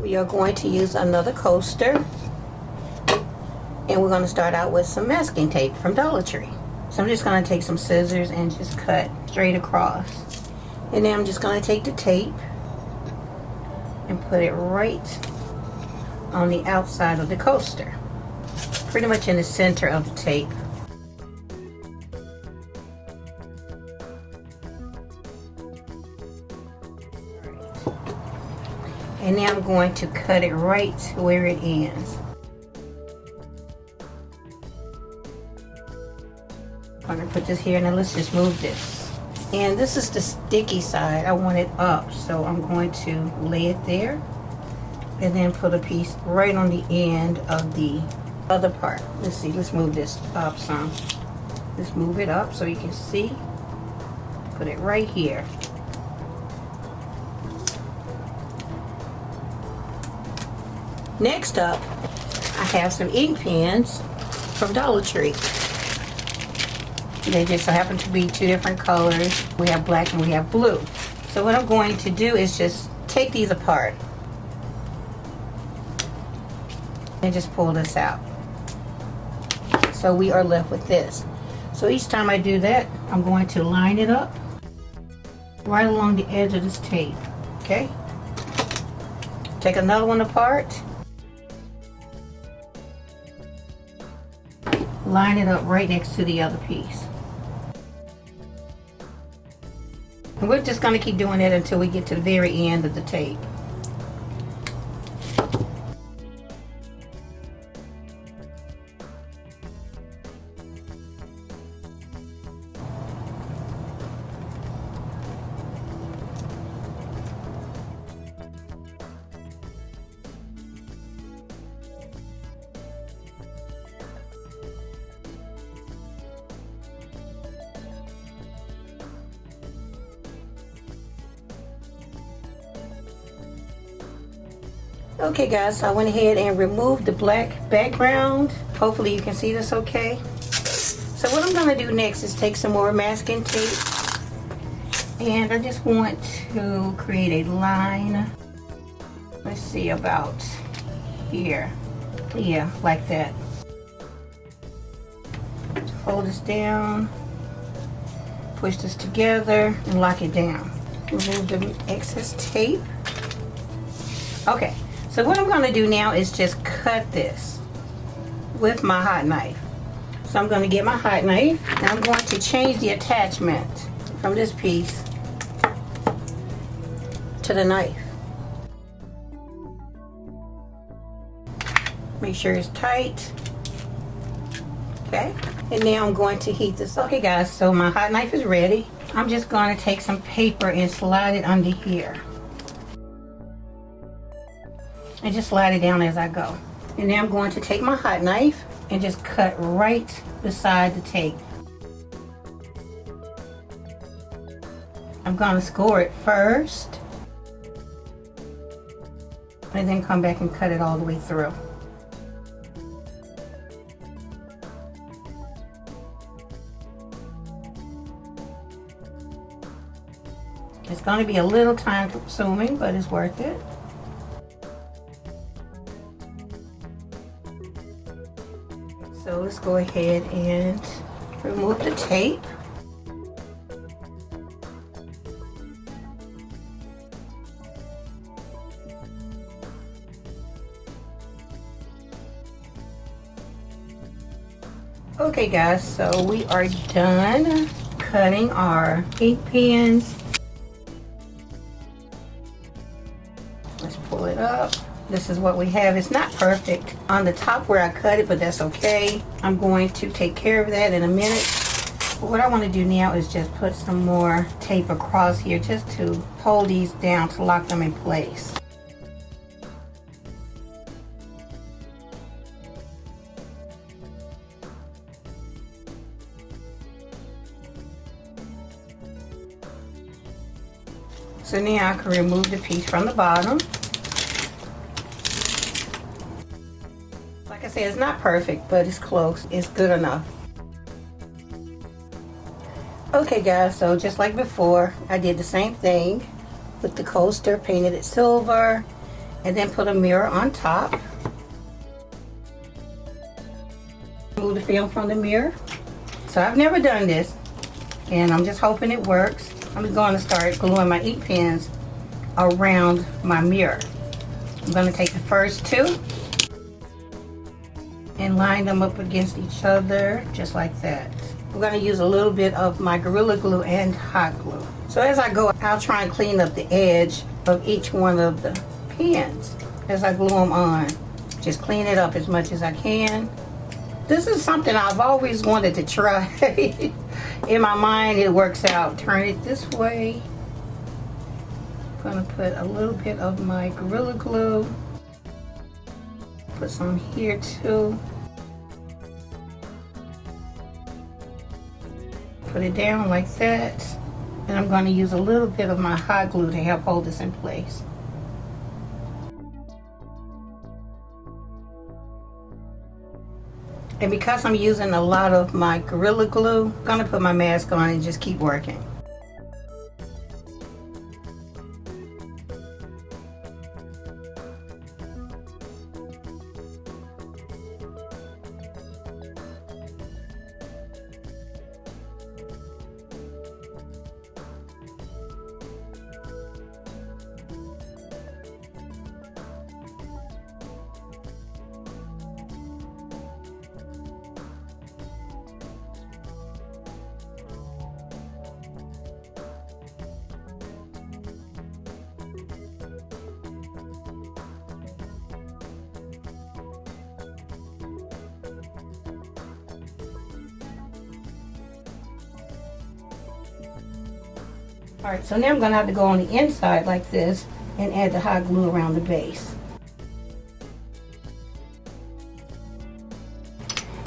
We are going to use another coaster, and we're going to start out with some masking tape from Dollar Tree. So I'm just going to take some scissors and just cut straight across. And then I'm just going to take the tape and put it right on the outside of the coaster, pretty much in the center of the tape. And now I'm going to cut it right where it ends. I'm going to put this here, and then let's just move this. And this is the sticky side. I want it up, so I'm going to lay it there and then put a piece right on the end of the other part. Let's see, let's move this up some. Let's move it up so you can see. Put it right here. Next up, I have some ink pens from Dollar Tree. They just so happen to be two different colors. We have black and we have blue. So what I'm going to do is just take these apart and just pull this out. So we are left with this. So each time I do that, I'm going to line it up right along the edge of this tape. Okay? Take another one apart. Line it up right next to the other piece. And we're just going to keep doing that until we get to the very end of the tape. Okay guys, so I went ahead and removed the black background. Hopefully you can see this okay. So what I'm going to do next is take some more masking tape, and I just want to create a line. Let's see, about here. Yeah, like that. Hold this down, push this together, and lock it down. Remove the excess tape. Okay. So what I'm going to do now is just cut this with my hot knife. So I'm going to get my hot knife, and I'm going to change the attachment from this piece to the knife. Make sure it's tight. Okay, and now I'm going to heat this up. Okay guys, so my hot knife is ready. I'm just going to take some paper and slide it under here. And just slide it down as I go. And now I'm going to take my hot knife and just cut right beside the tape. I'm going to score it first, and then come back and cut it all the way through. It's going to be a little time consuming, but it's worth it. So let's go ahead and remove the tape. Okay guys, so we are done cutting our ink pens. Let's pull it up. This is what we have. It's not perfect on the top where I cut it, but that's okay. I'm going to take care of that in a minute. But what I want to do now is just put some more tape across here just to hold these down, to lock them in place. So now I can remove the piece from the bottom. Like I said, it's not perfect, but it's close. It's good enough. Okay guys, so just like before, I did the same thing with the coaster, painted it silver, and then put a mirror on top. Remove the film from the mirror. So I've never done this, and I'm just hoping it works. I'm going to start gluing my ink pens around my mirror. I'm going to take the first two and line them up against each other just like that. I'm going to use a little bit of my Gorilla Glue and hot glue. So as I go, I'll try and clean up the edge of each one of the pens as I glue them on. Just clean it up as much as I can. This is something I've always wanted to try. In my mind it works out. Turn it this way. I'm going to put a little bit of my Gorilla Glue. Put some here too. Put it down like that. And I'm going to use a little bit of my hot glue to help hold this in place. And because I'm using a lot of my Gorilla Glue, I'm going to put my mask on and just keep working. Alright, so now I'm going to have to go on the inside like this and add the hot glue around the base.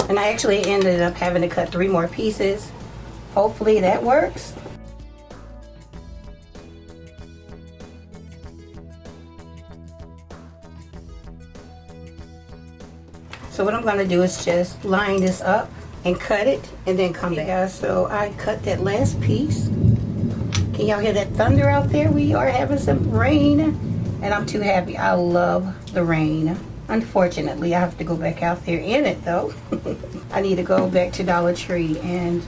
And I actually ended up having to cut 3 more pieces. Hopefully that works. So what I'm going to do is just line this up and cut it and then come back. Guys, so I cut that last piece. Can y'all hear that thunder out there? We are having some rain, and I'm too happy. I love the rain. Unfortunately, I have to go back out there in it though. I need to go back to Dollar Tree and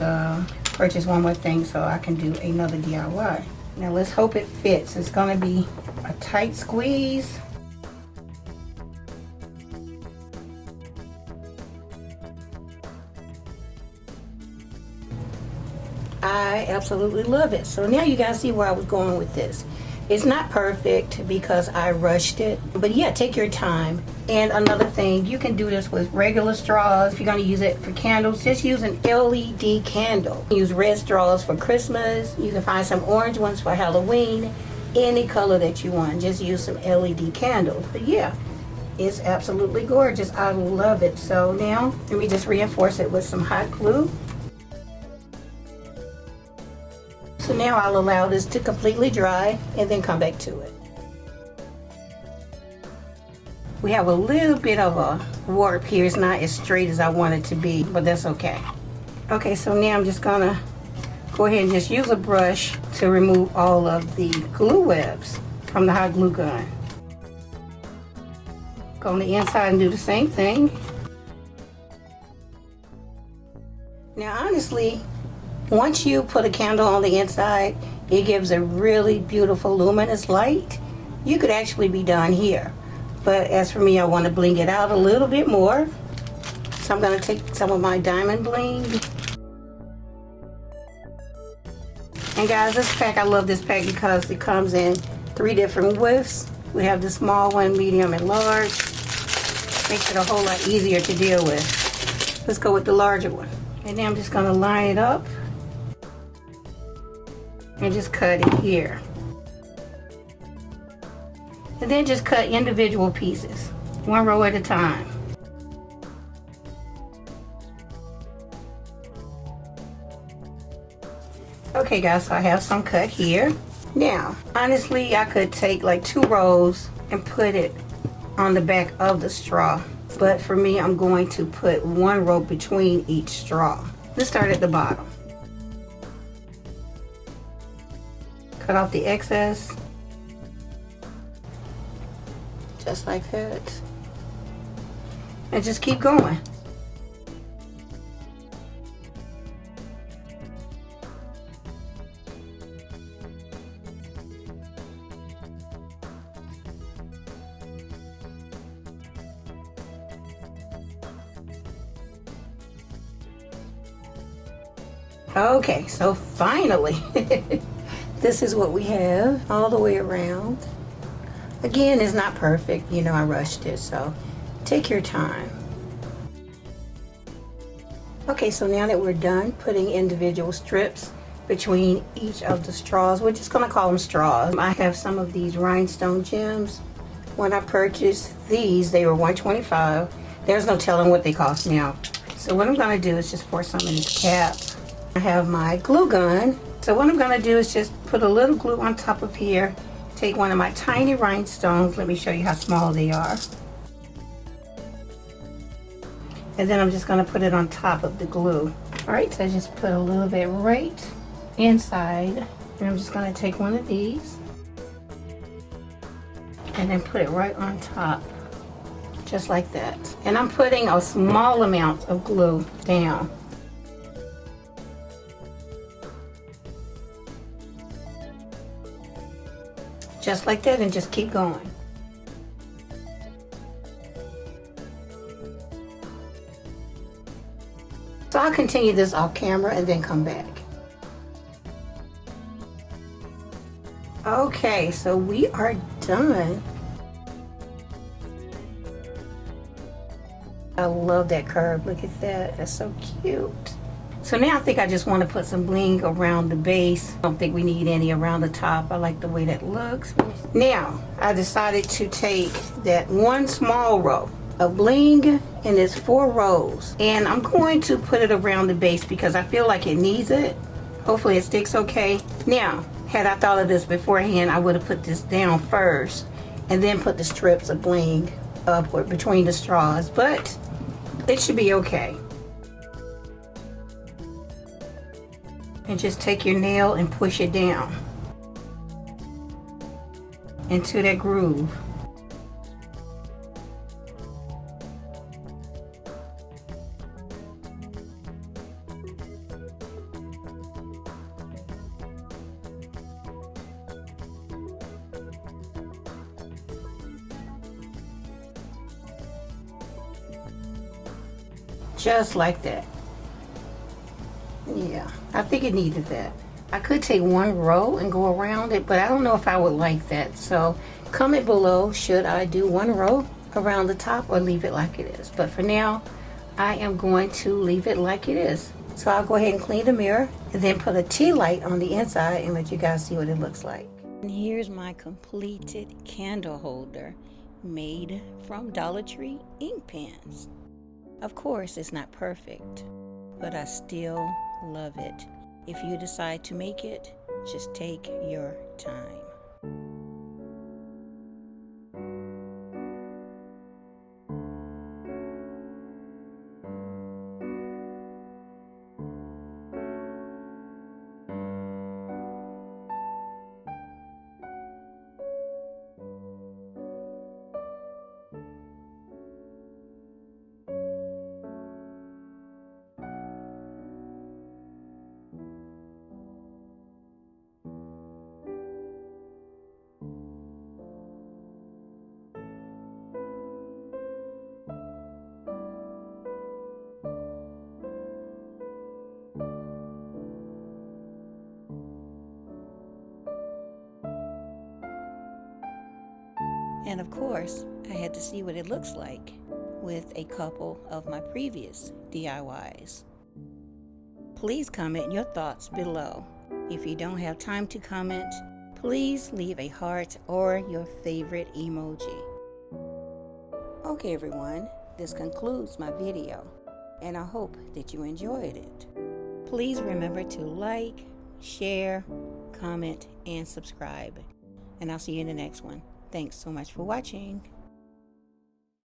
purchase one more thing so I can do another DIY. Now let's hope it fits. It's gonna be a tight squeeze. I absolutely love it. So now you guys see where I was going with this. It's not perfect because I rushed it, but yeah, take your time. And another thing, you can do this with regular straws. If you're going to use it for candles, just use an LED candle. Use red straws for Christmas. You can find some orange ones for Halloween. Any color that you want, just use some LED candles. But yeah, it's absolutely gorgeous. I love it. So now let me just reinforce it with some hot glue. So now I'll allow this to completely dry and then come back to it. We have a little bit of a warp here. It's not as straight as I want it to be, but that's okay. Okay, so now I'm just gonna go ahead and just use a brush to remove all of the glue webs from the hot glue gun. Go on the inside and do the same thing. Now honestly, once you put a candle on the inside, it gives a really beautiful luminous light. You could actually be done here. But as for me, I want to bling it out a little bit more. So I'm going to take some of my diamond bling. And guys, this pack, I love this pack because it comes in 3 different widths. We have the small one, medium, and large. Makes it a whole lot easier to deal with. Let's go with the larger one. And now I'm just going to line it up and just cut it here. And then just cut individual pieces, 1 row at a time. Okay guys, so I have some cut here. Now, honestly, I could take like 2 rows and put it on the back of the straw. But for me, I'm going to put 1 row between each straw. Let's start at the bottom. Cut off the excess. just like that. And just keep going. Okay, so finally, this is what we have all the way around. Again, it's not perfect. You know, I rushed it, so take your time. Okay, so now that we're done putting individual strips between each of the straws, we're just gonna call them straws. I have some of these rhinestone gems. When I purchased these, they were $125. There's no telling what they cost now. So what I'm gonna do is just pour some in this cap. I have my glue gun. So what I'm gonna do is just put a little glue on top of here. Take one of my tiny rhinestones. Let me show you how small they are. And then I'm just gonna put it on top of the glue. All right, so I just put a little bit right inside. And I'm just gonna take one of these and then put it right on top, just like that. And I'm putting a small amount of glue down. Just like that, and just keep going. So I'll continue this off camera and then come back. Okay, so we are done. I love that curve. Look at that. That's so cute. So now I think I just want to put some bling around the base. I don't think we need any around the top. I like the way that looks. Now, I decided to take that one small row of bling, and it's 4 rows. And I'm going to put it around the base because I feel like it needs it. Hopefully it sticks okay. Now, had I thought of this beforehand, I would have put this down first and then put the strips of bling upward between the straws, but it should be okay. And just take your nail and push it down into that groove. Just like that. Yeah, I think it needed that. I could take one row and go around it, but I don't know if I would like that. So comment below, should I do one row around the top or leave it like it is? But for now, I am going to leave it like it is. So I'll go ahead and clean the mirror and then put a tea light on the inside and let you guys see what it looks like. And here's my completed candle holder made from Dollar Tree ink pens. Of course, it's not perfect, but I still love it. If you decide to make it, just take your time. And of course, I had to see what it looks like with a couple of my previous DIYs. Please comment your thoughts below. If you don't have time to comment, please leave a heart or your favorite emoji. Okay everyone, this concludes my video, and I hope that you enjoyed it. Please remember to like, share, comment, and subscribe. And I'll see you in the next one. Thanks so much for watching.